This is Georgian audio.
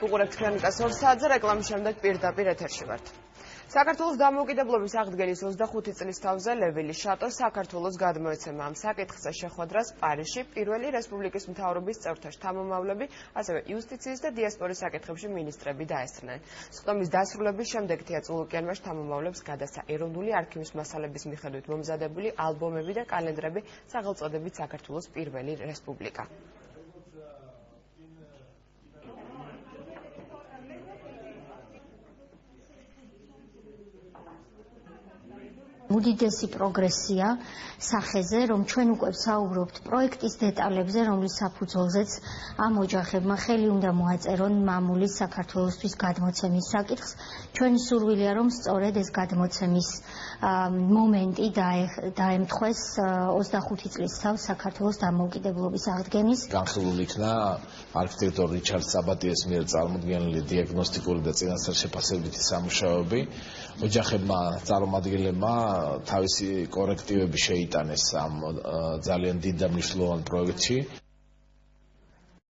უყურებთ ქრონიკას 2 საათზე, რეკლამის შემდეგ პირდაპირ ეთერში ვართ. საქართველოს დამოუკიდებლობის აღდგენის 25 წლის თავზე ლევილი შატო საქართველოს გადმოეცემა ამ საკითხზე შეხვედრას პარიზში პირველი რესპუბლიკის მთავრობის წევრთა შთამომავლები, ასევე იუსტიციის და დიასპორის საკითხებში მინისტრები დაესწრნენ. სხდომის დასრულების შემდეგ თია წულუკიანმა შთამომავლებს გადასცა ეროვნული არქივის მასალების მიხედვით მომზადებული ალბომები და კალენდრები სახელწოდებით საქართველოს პირველი რესპუბლიკა. უდიდესი პროგრესია სახეზე, რომ ჩვენ უკვე ვსაუბრობთ პროექტის დეტალებზე, რომლის საფუძველზეც ამ ოჯახებმა ხელი უნდა მოაწერონ მამულის საქართველოსთვის გადმოცემის საკითხს. ჩვენი სურვილია, რომ სწორედ ეს გადმოცემის მომენტი დაემთხვეს 25 წლის თავს საქართველოს დამოუკიდებლობის აღდგენის. განხილული იქნა არქიტექტორ რიჩარდ საბატიეს მიერ წარმოდგენილი დიაგნოსტიკური და წინასწარ შეფასებითი სამუშაოები. ოჯახებმა წარმომადგენლებმა თავისი კორექტივები შეიტანეს ამ ძალიან დიდ და მნიშვნელოვან პროექტში.